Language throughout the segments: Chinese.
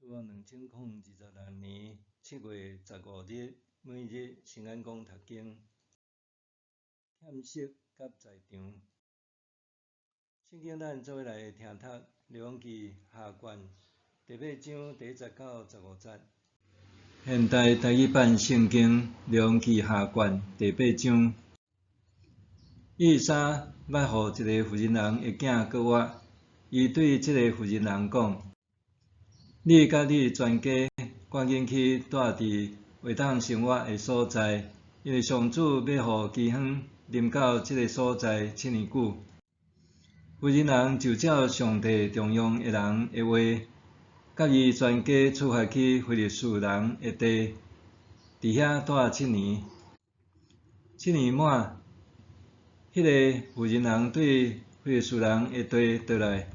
自2026年7月15日，每日成安宫读经，欠息甲在场。圣经咱做伙来听读《列王记下卷》第8章第19、15节。现代台语版圣经《列王记下卷》第8章。以撒捌予一个妇人人的囝过活，伊对这个妇人人讲：你甲你全家赶紧去住伫会当生活的所在，因为上主要予饥荒临到这个所在7年久。妇人人就照上帝重用的人的话，甲伊全家出发去非利士人的地，伫遐住7年。7年满，迄个妇人人对非利士人的地倒来，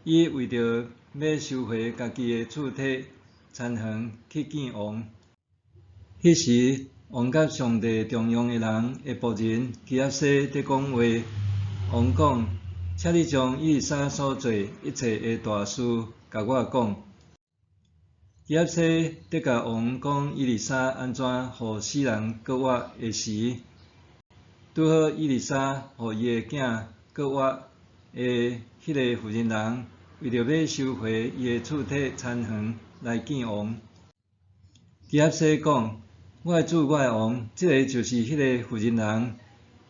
伊为着要收回家己的厝体残垣去见王。迄时，王甲上帝重用的人的仆人基亚西在讲话，王讲：请你将以撒所做一切的大事甲我讲。基亚西在甲王讲以利沙安怎予死人过活的时，拄好以利沙予伊的囝过活的迄个妇人人，为着要收回伊的厝体残垣来见王。基亚西讲：我的主，我的王，这个就是迄个妇人人，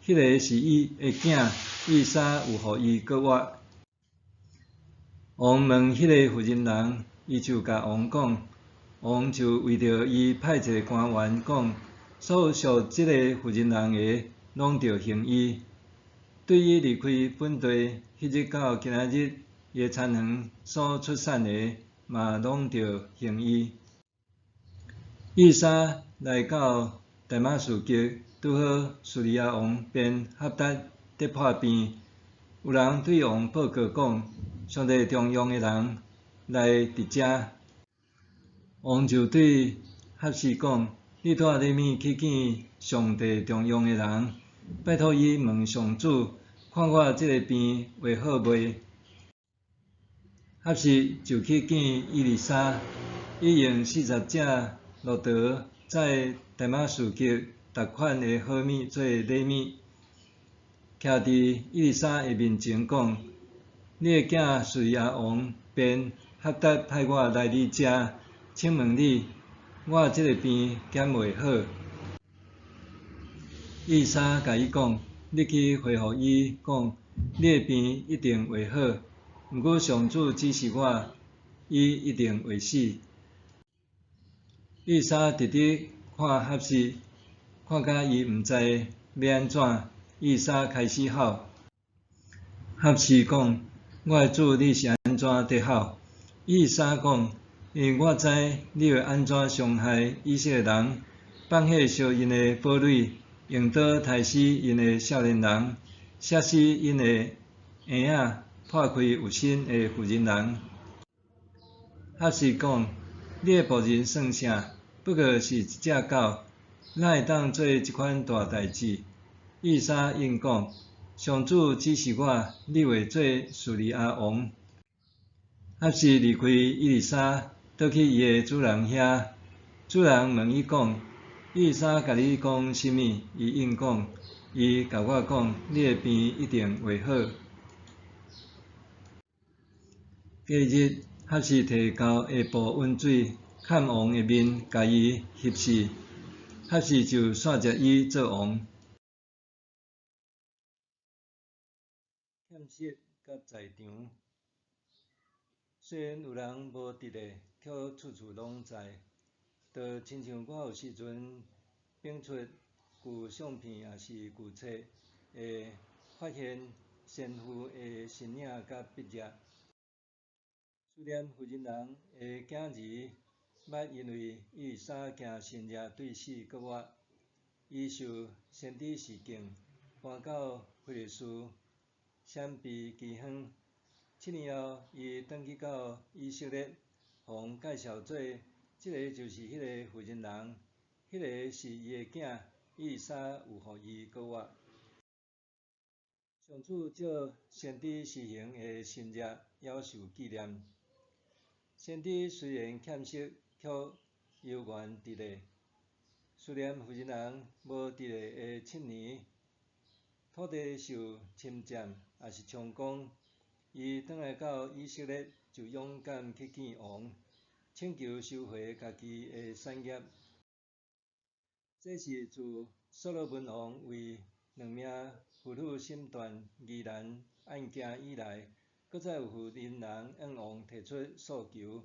迄个是伊的囝以撒有予伊过活。王问迄个妇人人，伊就甲王讲，王就为着伊派一个官员讲，所有属这个妇人人的，拢着刑伊。对伊离开本地迄日到今仔日，伊的残垣所出产的，嘛拢着刑伊。以撒来到大马士革，拄好叙利亚王便哈达在破边，有人对王报告讲，上帝重用的人来伫遮。王就对哈西讲：你带利米去见上帝重用的人，拜托伊问上主，看我这个病会好袂？哈西就去见以利沙，伊用40只骆驼载大马士革逐款的好米做礼物，徛伫以利沙的面前讲：你的囝叙利亚王便哈达派我来你遮，请问你，我这个病减袂好？以利沙甲伊讲：你去回复伊讲，你的病一定会好，毋过上主指示我，伊一定会死。以利沙直直看哈西，看甲伊毋知要安怎，以利沙开始哭。哈西讲：我的主，你是安怎在哭？以利沙讲：因为我知你会安怎伤害以色列人，放火烧因的堡垒，用刀杀死因的少年人，杀死因的婴仔，破开有身的妇人人。哈西讲：你的仆人算啥？不过是一只狗，哪会当做即款大代志？以利沙应讲：上主指示我，你会做叙利亚王。哈西离开以利沙，倒去伊的主人遐。主人问伊讲：以利沙甲你讲甚物？伊应讲：伊甲我讲，你的病一定会好。隔日，哈西摕厚下布温水，砍王的面，甲伊翕死。哈西就选择伊做王。欠息甲在场。虽然有人无直的，却处处拢在，就亲像我有时阵编出旧相片也是旧册，会发现先父的身影甲笔迹。思念妇人人的囝儿，捌因为以利沙惊神热对死过活，伊受先知示警，搬到非利士，闪避饥荒。7年后，伊转去到以色列，互介绍做，这个就是迄个妇人人，迄个是伊的囝以利沙有予伊过活。上主照先知施行的神迹，夭寿纪念。先知虽然欠息，却犹原伫咧。思念妇人人无伫咧的7年，土地受侵占，也是充公。伊转来到以色列，就勇敢去见王，请求收回家己的产业。这是自所罗门王为2名妇女审断疑难案件以来，搁再有妇人人向王提出诉求，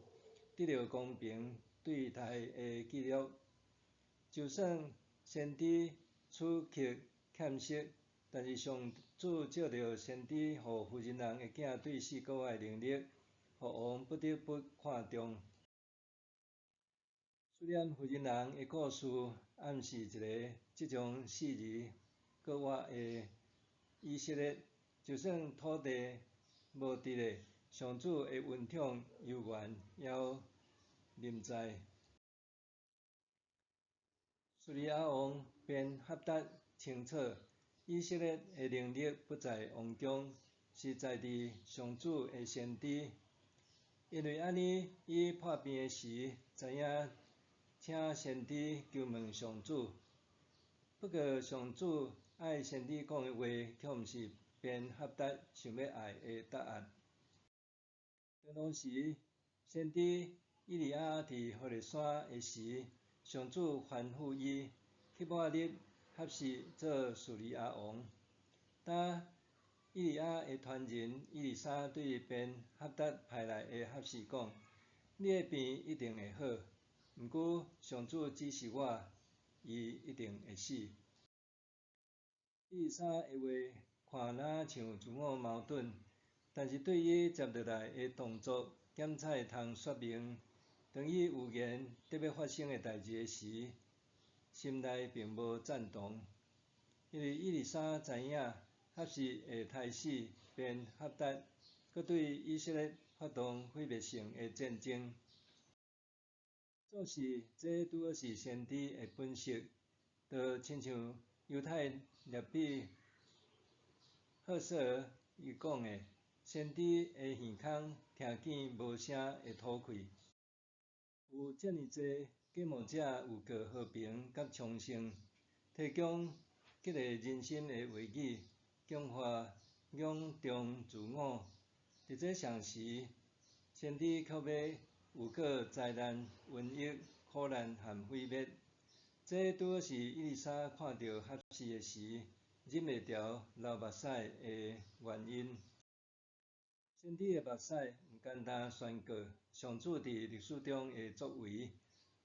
得到公平对待的记录。就算先知处境欠息，但是上主借着先知互妇人人的囝对4个月的能力，互王不得不看重。思念妇人人的故事，暗示一个即将4字个月的以色列，就算土地无伫咧，上主的恩宠犹原还临在。叙利亚王便哈达清楚，以色列的能力不在王中，是在伫上主的先知。因为安尼，伊破病的时，知影请先知求问上主。不过上主爱先知讲的话，却毋是便哈达想要爱的答案。当时，先知以利亚伫何烈山的时，上主吩咐伊去抹立哈西做叙利亚王。当以利亚的传人以利沙对便哈达派来的哈西讲：“你的病一定会好，毋过上主指示我，伊一定会死。”以利沙的话看若像自我矛盾，但是对伊接落来的动作，检采通说明，当伊有言得要发生的代志时，心内并无赞同。因为以利沙知影哈西会杀死便哈达，搁对以色列发动毁灭性的战争。做事这拄好是先知的本色，就亲像犹太列比赫瑟尔伊讲的：“先知的耳孔听见无声会吐气。”有遮尔济假冒者有告和平甲昌盛，提供激励人心的话语，强化仰中自我。伫这上时，先知却要有过灾难、瘟疫、苦难和毁灭。这拄好是以利沙看到哈西的时，忍袂住流目屎的原因。先知的目屎毋简单宣告上主伫历史中的作为，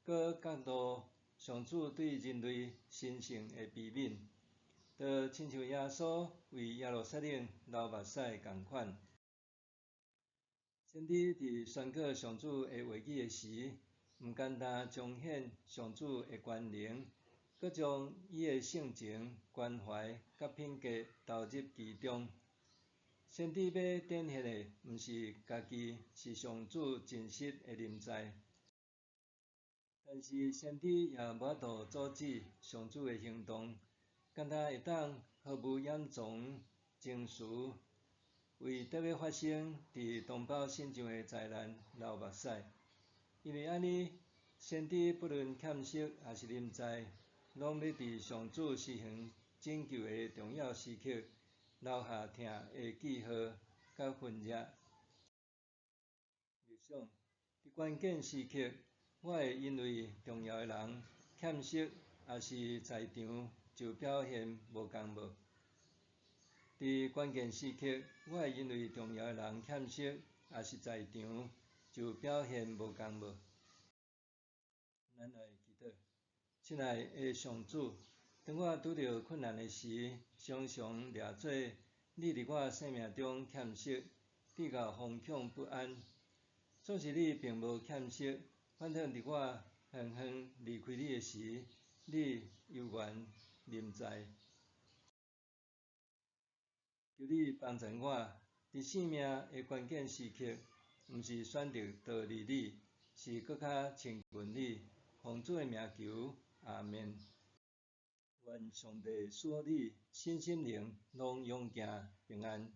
搁角度上主对人类神圣的悲悯，就亲像耶稣为耶路撒冷流目屎共款。先知伫宣告上主的话语的时，毋简单彰显上主的权能，搁将伊的性情、关怀甲品格投入其中。先知要展现的，毋是家己，是上主真实的临在。但是先知也无法度阻止上主的行动，敢若会当毫无掩藏情绪，为得要发生伫同胞身上的灾难流目屎。因为安尼，先知不论欠息还是临在，拢要伫上主施行拯救的重要时刻，留下疼的记号甲痕迹。默想，伫关键时刻，我会因为重要的人欠息，还是在场就表现无共无？伫关键时刻，我会因为重要的人欠息，还是在场就表现无共无？咱来祈祷，亲爱的上主，当我拄着困难的时，常常掠做你伫我生命中欠息，使我惶恐不安。总是你并无欠息，反正伫我远远离开你的时，你犹原临在。求你帮助我，伫生命的关键时刻，毋是选择逃离你，是搁较亲近你。奉主的名求，阿们。愿上帝赐你身心灵拢勇健平安。